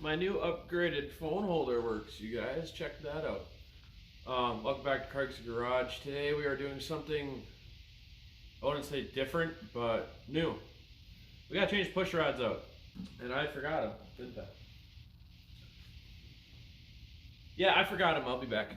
My new upgraded phone holder works, you guys. Check that out. Welcome back to Craig's Garage. Today we are doing something, I wouldn't say different, but new. We gotta change push rods out. And I forgot them, didn't I? Yeah, I forgot them. I'll be back.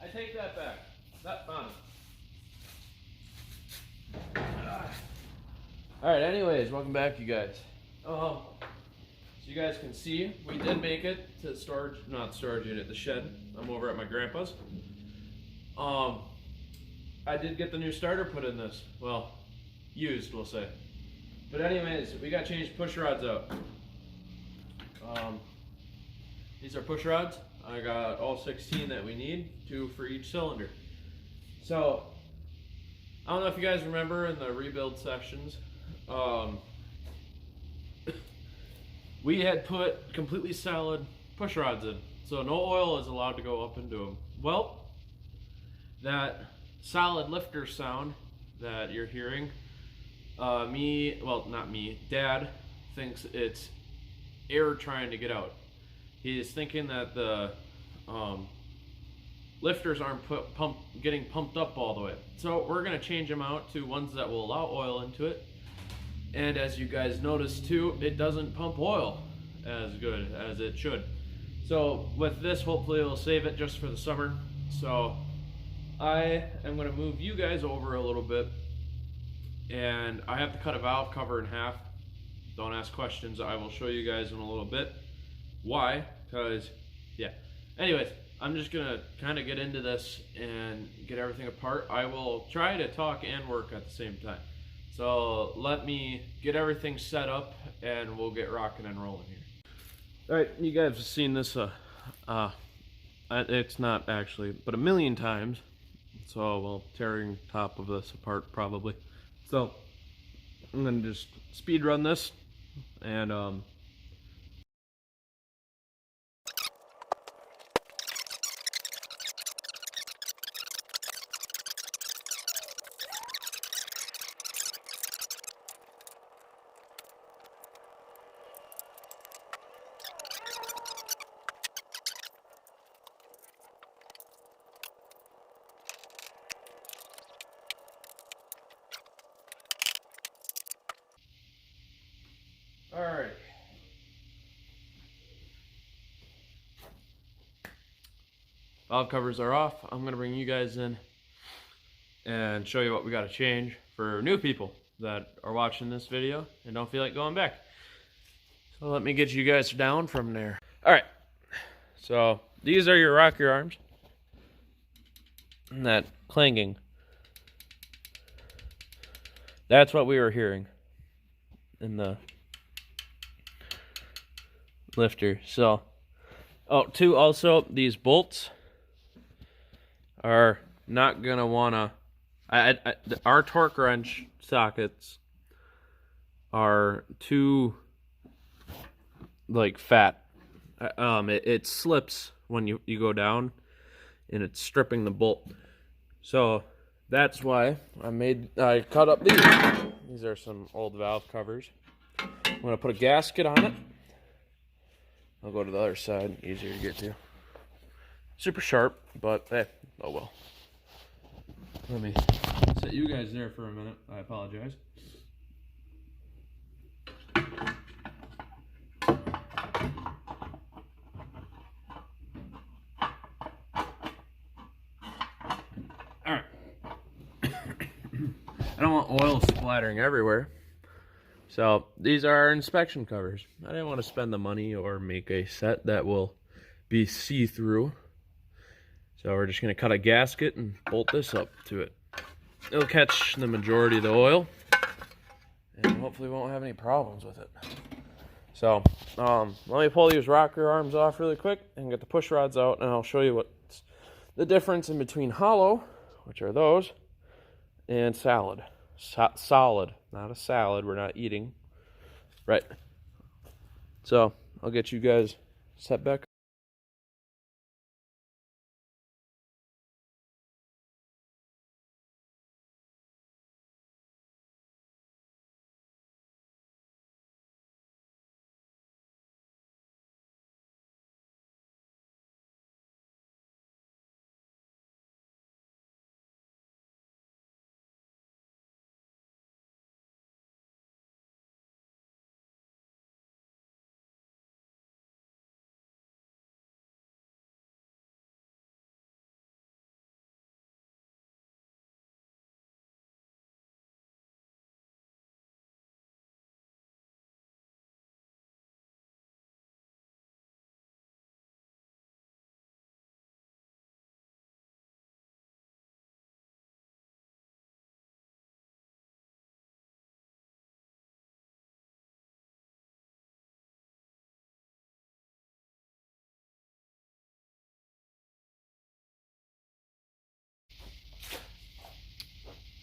I take that back. That fun. Alright, anyways, welcome back, you guys. So you guys can see, we did make it to storage, not storage unit, the shed. I'm over at my grandpa's. I did get the new starter put in this. Well, used, we'll say. But anyways, we got changed push rods out. These are push rods. I got all 16 that we need, 2 for each cylinder. So, I don't know if you guys remember in the rebuild sessions, we had put completely solid push rods in, so no oil is allowed to go up into them. Well, that solid lifter sound that you're hearing, not me, Dad thinks it's air trying to get out. He's thinking that the lifters aren't getting pumped up all the way. So we're gonna change them out to ones that will allow oil into it. And as you guys notice too, it doesn't pump oil as good as it should. So with this, hopefully it'll save it just for the summer. So I am gonna move you guys over a little bit, and I have to cut a valve cover in half. Don't ask questions, I will show you guys in a little bit. Why? Because, yeah. Anyways, I'm just gonna kind of get into this and get everything apart. I will try to talk and work at the same time. So let me get everything set up and we'll get rocking and rolling here. All right, you guys have seen this, it's not actually, but a million times. So we'll tearing top of this apart probably. So I'm gonna just speed run this and alright. Valve covers are off. I'm going to bring you guys in and show you what we got to change for new people that are watching this video and don't feel like going back. So let me get you guys down from there. Alright, so these are your rocker arms. And that clanging. That's what we were hearing in the lifter. So, also these bolts are not gonna wanna. Our torque wrench sockets are too like fat. It slips when you go down, and it's stripping the bolt. So that's why I cut up these. These are some old valve covers. I'm gonna put a gasket on it. I'll go to the other side, easier to get to. Super sharp, but hey, oh well. Let me set you guys there for a minute. I apologize. Alright. I don't want oil splattering everywhere. So these are our inspection covers. I didn't want to spend the money or make a set that will be see-through. So we're just going to cut a gasket and bolt this up to it. It'll catch the majority of the oil and hopefully won't have any problems with it. So let me pull these rocker arms off really quick and get the push rods out, and I'll show you what's the difference in between hollow, which are those, and solid. Solid, not a salad. We're not eating. Right. So I'll get you guys set back.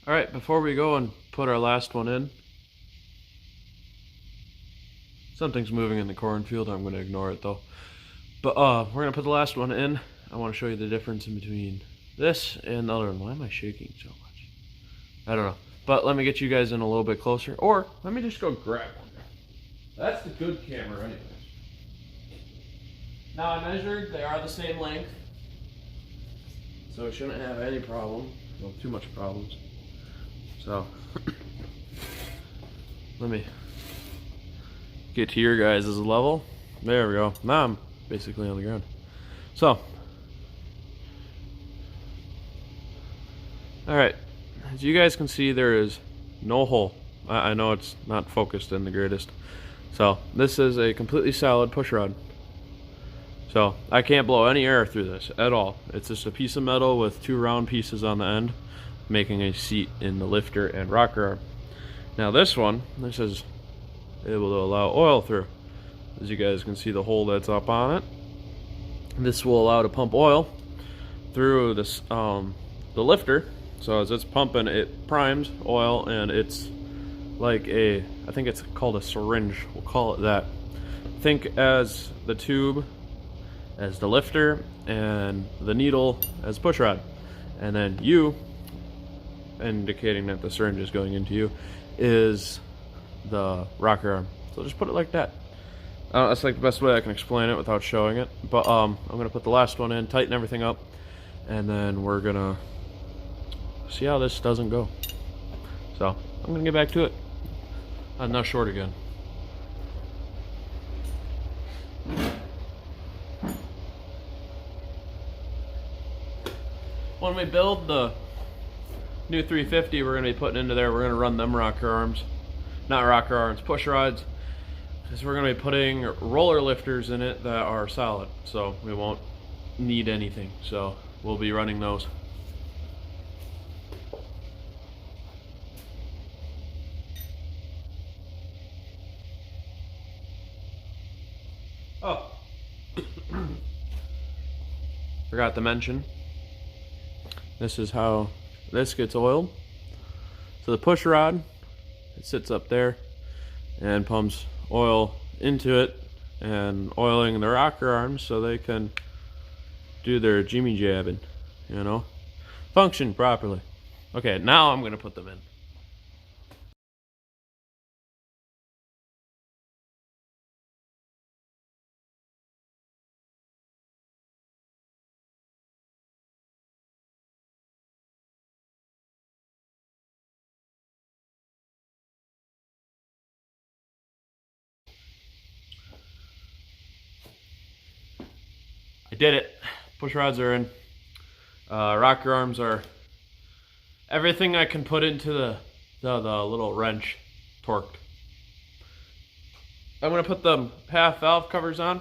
All right, before we go and put our last one in, something's moving in the cornfield. I'm going to ignore it though. But we're going to put the last one in. I want to show you the difference in between this and the other one. Why am I shaking so much? I don't know. But let me get you guys in a little bit closer. Or let me just go grab one. That's the good camera anyways. Now I measured. They are the same length. So it shouldn't have any problem. Well, too much problems. So let me get to your guys' level. There we go. Now I'm basically on the ground. So, alright, as you guys can see, there is no hole. I know it's not focused in the greatest. So this is a completely solid push rod. So I can't blow any air through this at all. It's just a piece of metal with two round pieces on the end, making a seat in the lifter and rocker arm. Now this is able to allow oil through. As you guys can see, the hole that's up on it. This will allow to pump oil through this the lifter. So as it's pumping, it primes oil, and it's like I think it's called a syringe. We'll call it that. Think as the tube as the lifter and the needle as push rod, and then you, indicating that the syringe is going into you, is the rocker arm. So just put it like that. That's like the best way I can explain it without showing it. But I'm gonna put the last one in, tighten everything up, and then we're gonna see how this doesn't go. So I'm gonna get back to it. I'm now short again. When we build the new 350 we're going to be putting into there, we're going to run them push rods, because we're going to be putting roller lifters in it that are solid, so we won't need anything. So we'll be running those. Oh, forgot to mention, this is how this gets oiled. So the push rod, it sits up there and pumps oil into it, and oiling the rocker arms so they can do their jimmy jabbing, you know, function properly. Okay, now I'm gonna put them in. I did it. Push rods are in. Rocker arms are everything I can put into the little wrench torqued. I'm gonna put the half valve covers on.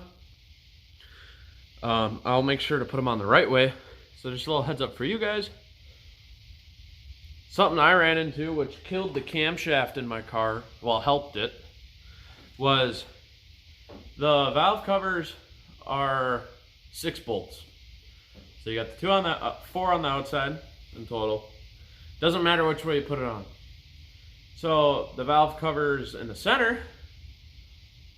I'll make sure to put them on the right way. So just a little heads up for you guys. Something I ran into, which killed the camshaft in my car, well, helped it, was the valve covers are 6 bolts. So you got the 2 on the 4 on the outside in total. Doesn't matter which way you put it on. So the valve covers in the center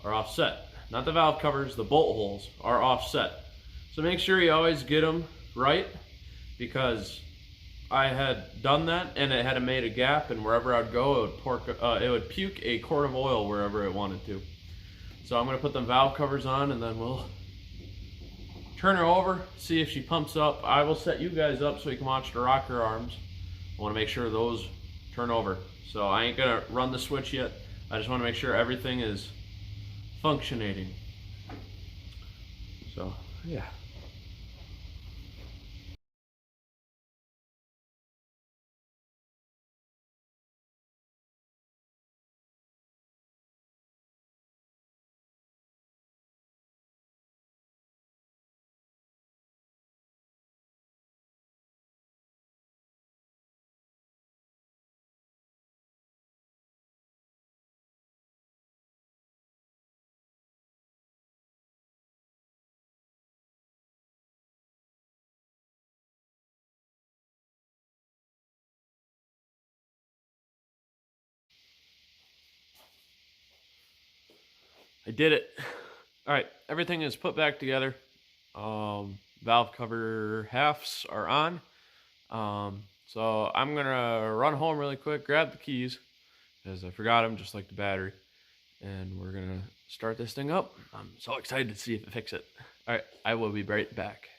are offset. not the valve covers, the bolt holes are offset. So make sure you always get them right, because I had done that and it had made a gap, and wherever I'd go, it would puke a quart of oil wherever it wanted to. So I'm going to put them valve covers on, and then we'll turn her over, see if she pumps up. I will set you guys up so you can watch the rocker arms. I want to make sure those turn over. So I ain't going to run the switch yet. I just want to make sure everything is functioning. So, yeah. I did it. All right, everything is put back together. Valve cover halves are on. So I'm gonna run home really quick, grab the keys, because I forgot them, just like the battery, and we're gonna start this thing up. I'm so excited to see if it fixes it. All right, I will be right back.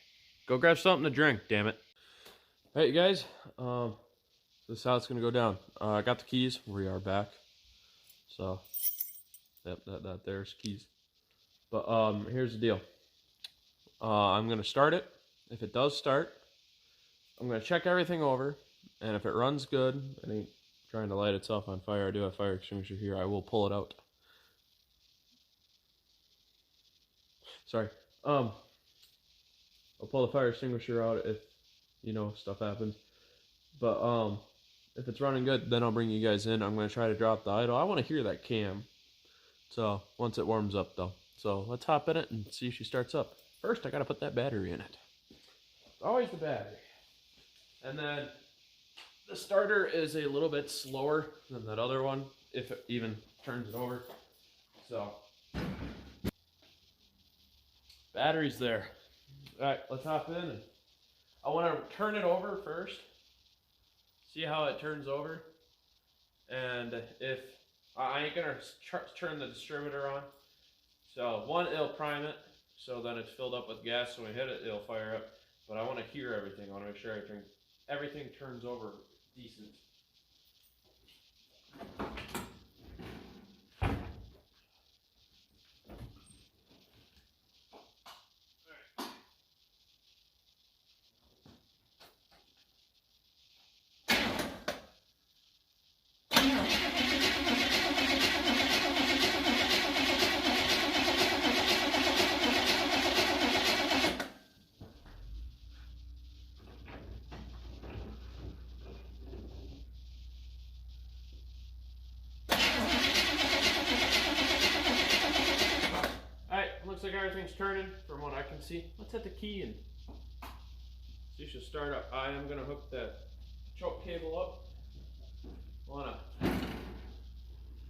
Go grab something to drink, damn it. All right, you guys, this is how it's gonna go down. I got the keys. We are back. So, yep, there's keys. But here's the deal. I'm gonna start it. If it does start, I'm gonna check everything over, and if it runs good, it ain't trying to light itself on fire. I do have fire extinguisher here. I will pull it out. Sorry. I'll pull the fire extinguisher out if, you know, stuff happens. But if it's running good, then I'll bring you guys in. I'm gonna try to drop the idle. I want to hear that cam. So once it warms up, though. So let's hop in it and see if she starts up. First, I gotta put that battery in it. Always the battery. And then the starter is a little bit slower than that other one, if it even turns it over. So, battery's there. All right, let's hop in. And I want to turn it over first. See how it turns over. And if I ain't gonna turn the distributor on. So one, it'll prime it. So then it's filled up with gas. So when we hit it, it'll fire up. But I want to hear everything. I want to make sure everything turns over decent. Looks like everything's turning from what I can see. Let's hit the key and see if she'll start up. I am gonna hook that choke cable up.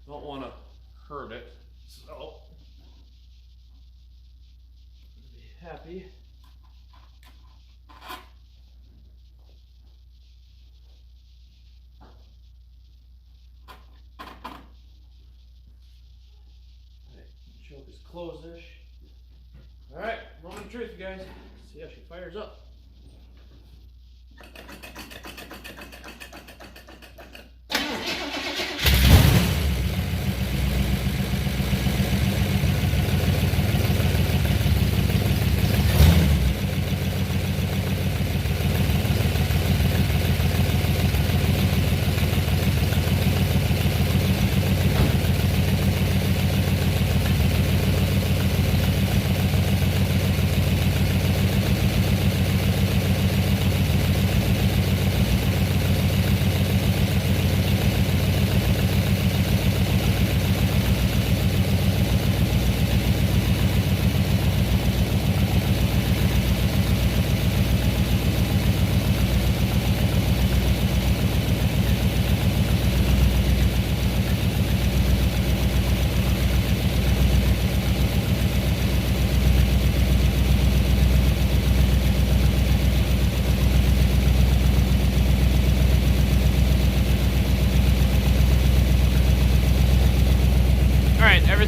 Don't wanna hurt it, so be happy. Choke is closed-ish. Alright, moment of truth, you guys. See how she fires up.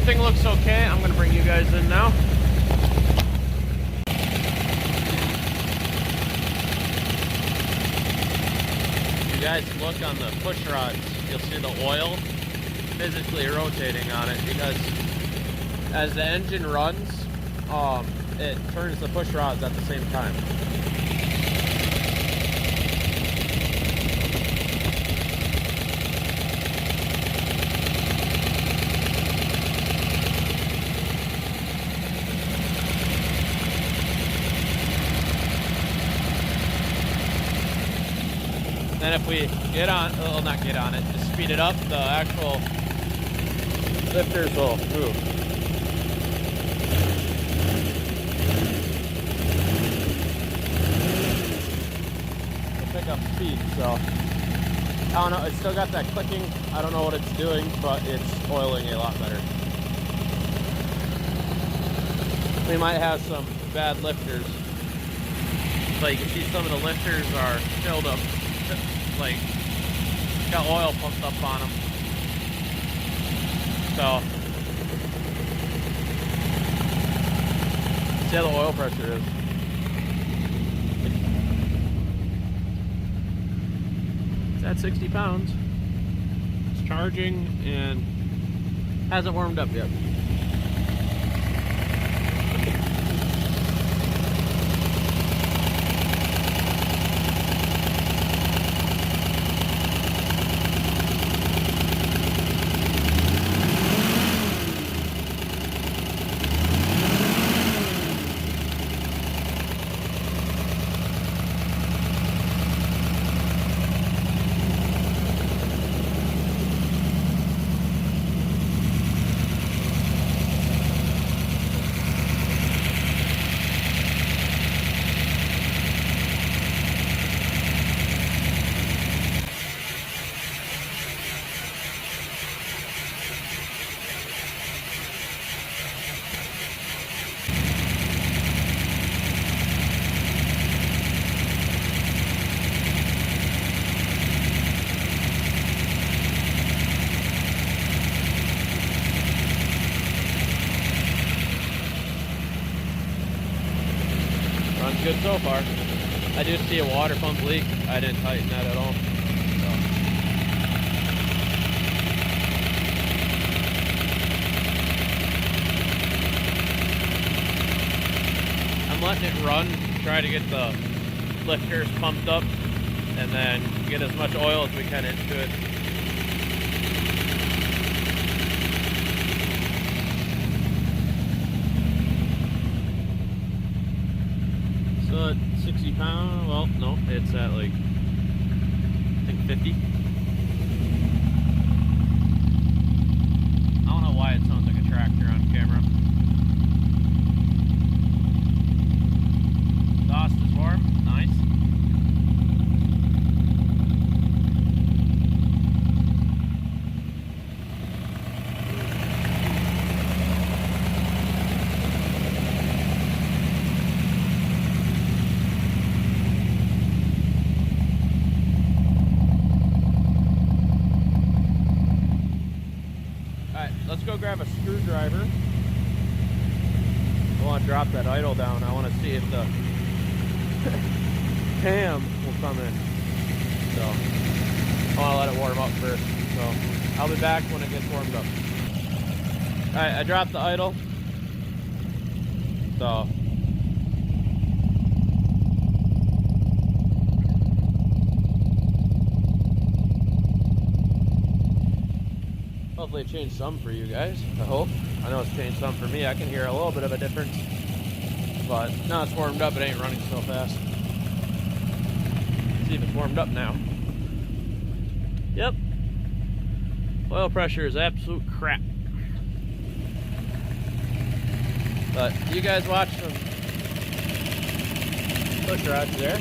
everything looks okay. I'm gonna bring you guys in now. If you guys look on the push rods, you'll see the oil physically rotating on it, because as the engine runs, it turns the push rods at the same time. Then if we get on, well, not get on it, just speed it up, the actual lifters will move. It'll pick up speed, so I don't know, it's still got that clicking. I don't know what it's doing, but it's oiling a lot better. We might have some bad lifters. But you can see some of the lifters are filled up, like, got oil pumped up on them. So, see how the oil pressure is. It's at 60 pounds. It's charging and hasn't warmed up yet. Runs good so far. I do see a water pump leak. I didn't tighten that at all. So. I'm letting it run, try to get the lifters pumped up, and then get as much oil as we can into it. So at 60 pounds, well, no, it's at like, I think 50. I don't know why it sounds like a tractor on camera. Exhaust is warm, nice. Let's go grab a screwdriver. I want to drop that idle down. I want to see if the cam will come in. So I want to let it warm up first. So I'll be back when it gets warmed up. Alright, I dropped the idle. So hopefully it changed some for you guys, I hope. I know it's changed some for me. I can hear a little bit of a difference. But now it's warmed up, it ain't running so fast. Let's see if it's warmed up now. Yep. Oil pressure is absolute crap. But you guys watch some push rods there.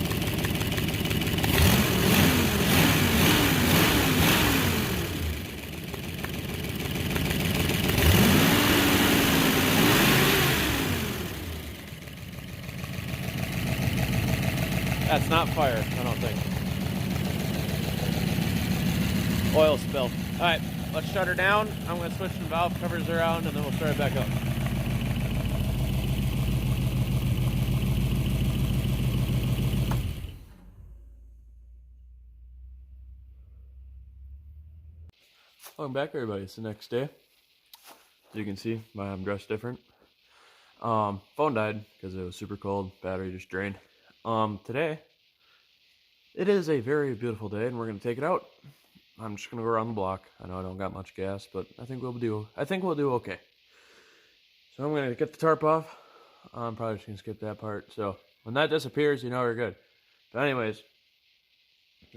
That's not fire, I don't think. Oil spill. Alright, let's shut her down. I'm going to switch some valve covers around and then we'll start it back up. Welcome back, everybody. It's the next day. As you can see, I'm dressed different. Phone died because it was super cold. Battery just drained. Today, it is a very beautiful day, and we're gonna take it out. I'm just gonna go around the block. I know I don't got much gas, but I think we'll do okay. So I'm gonna get the tarp off. I'm probably just gonna skip that part. So when that disappears, you know we're good. But anyways,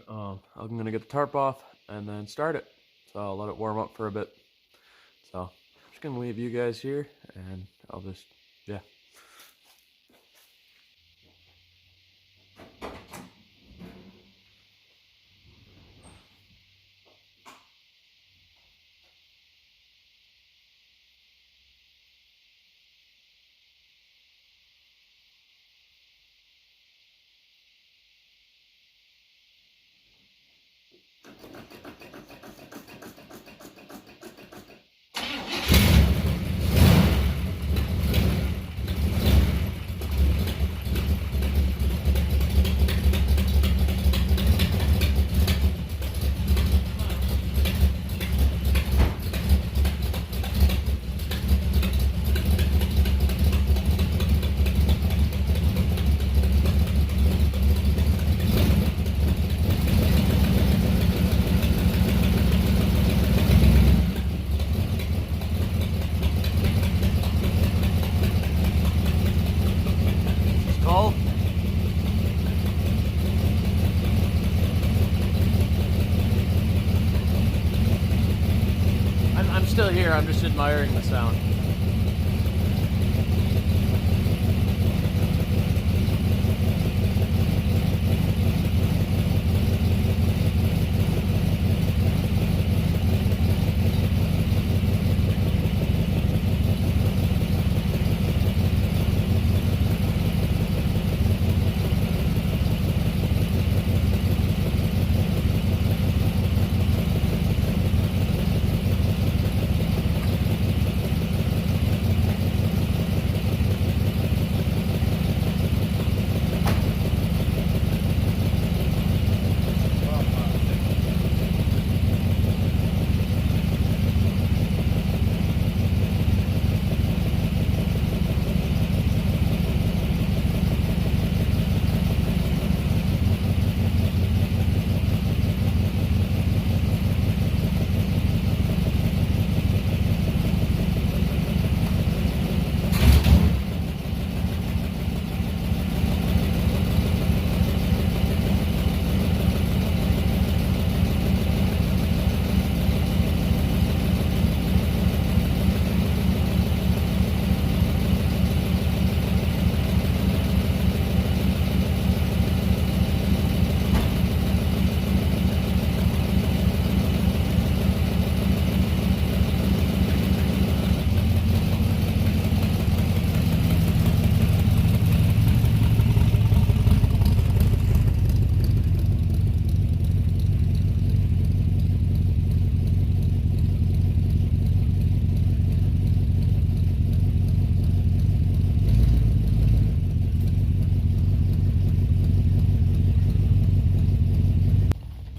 I'm gonna get the tarp off and then start it. So I'll let it warm up for a bit. So I'm just gonna leave you guys here, and I'll just, yeah. I'm still here, I'm just admiring the sound.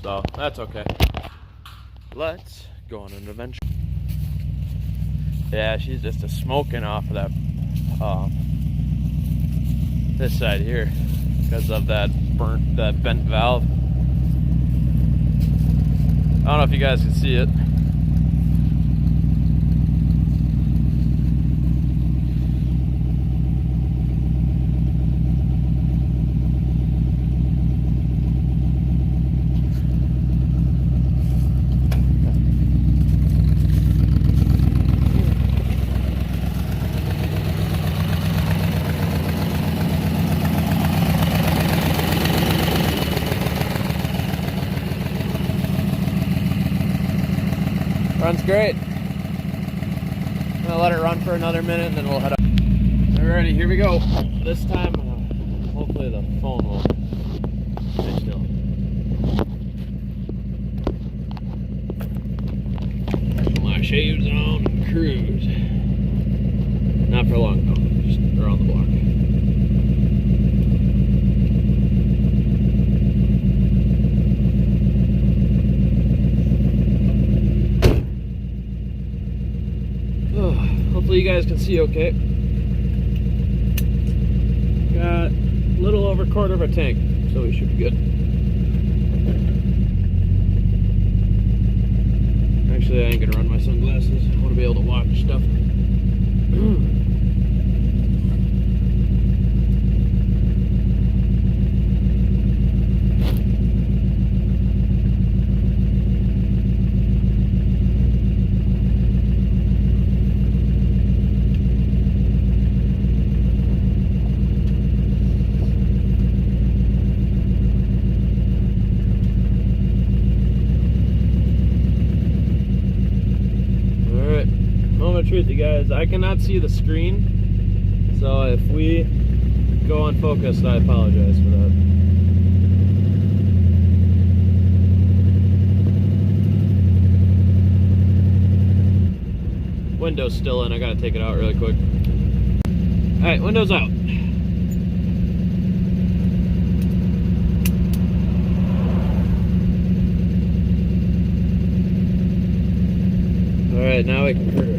So that's okay. Let's go on an adventure. Yeah, she's just a smoking off of that this side here because of that bent valve. I don't know if you guys can see it. Runs great. I'm gonna let it run for another minute and then we'll head up. Alrighty, here we go. This time, hopefully the phone will stay still. shades on and cruise. Not for long though, just around the block. Oh, hopefully you guys can see okay. Got a little over a quarter of a tank, so we should be good. Actually, I ain't gonna run my sunglasses. I want to be able to watch stuff. Truth, you guys, I cannot see the screen, so if we go unfocused, I apologize for that. Window's still in, I gotta take it out really quick. Alright, window's out. Alright, now we can cruise.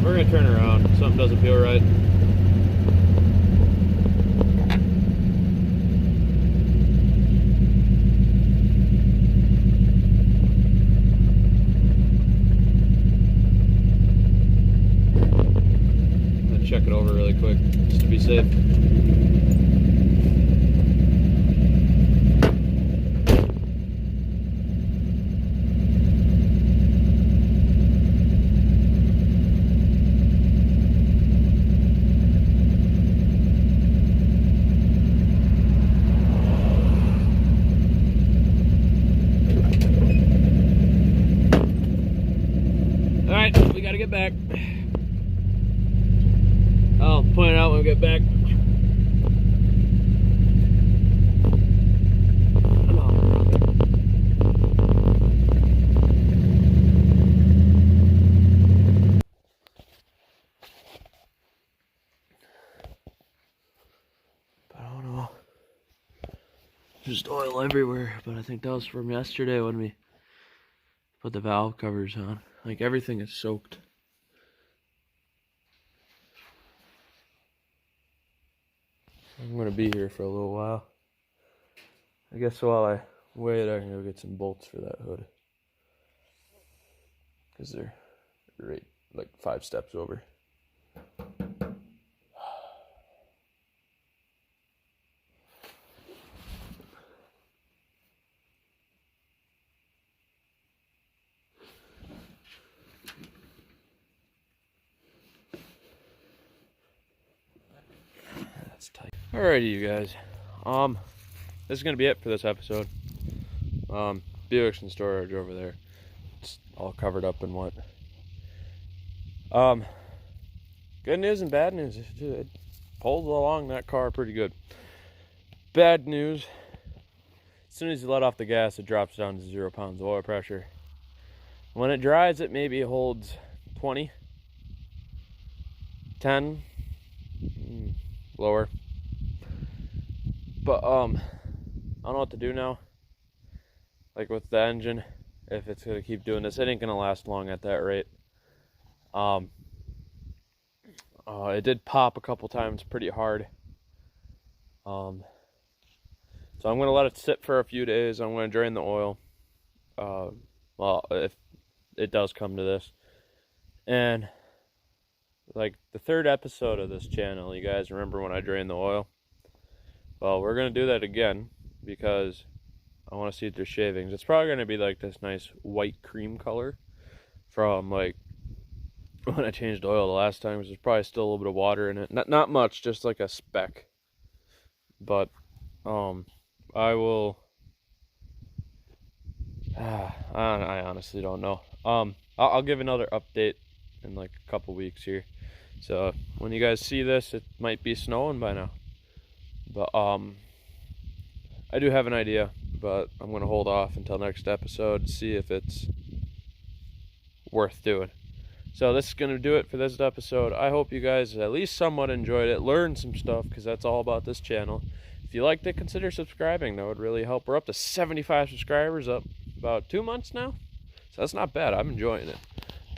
We're gonna turn around. Something doesn't feel right. I'll check it over really quick, just to be safe. We gotta get back. I'll point it out when we get back. Just oil everywhere, but I think that was from yesterday when we put the valve covers on. Like, everything is soaked. I'm gonna be here for a little while. I guess while I wait, I can go get some bolts for that hood. Because they're right, like 5 steps over. That's tight. Alrighty, you guys. This is gonna be it for this episode. Buick's in storage over there. It's all covered up in what. Good news and bad news. It pulls along that car pretty good. Bad news. As soon as you let off the gas, it drops down to 0 pounds of oil pressure. When it dries, it maybe holds 20, 10, lower. But I don't know what to do now. Like with the engine, if it's gonna keep doing this, it ain't gonna last long at that rate. It did pop a couple times pretty hard. So I'm gonna let it sit for a few days. I'm gonna drain the oil. Well, if it does come to this, and like the 3rd episode of this channel, you guys remember when I drained the oil? Well, we're gonna do that again because I want to see if there's shavings. It's probably gonna be like this nice white cream color from like when I changed oil the last time. There's probably still a little bit of water in it. Not much, just like a speck. But I will. I honestly don't know. I'll give another update in like a couple weeks here. So when you guys see this, it might be snowing by now. But I do have an idea, but I'm gonna hold off until next episode to see if it's worth doing. So this is gonna do it for this episode. I hope you guys at least somewhat enjoyed it, learned some stuff, because that's all about this channel. If you liked it, consider subscribing. That would really help. We're up to 75 subscribers, up about 2 months now. So that's not bad. I'm enjoying it.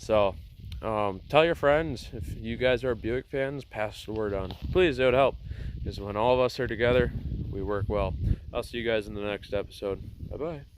So tell your friends. If you guys are Buick fans, pass the word on. Please, it would help. Because when all of us are together, we work well. I'll see you guys in the next episode. Bye-bye.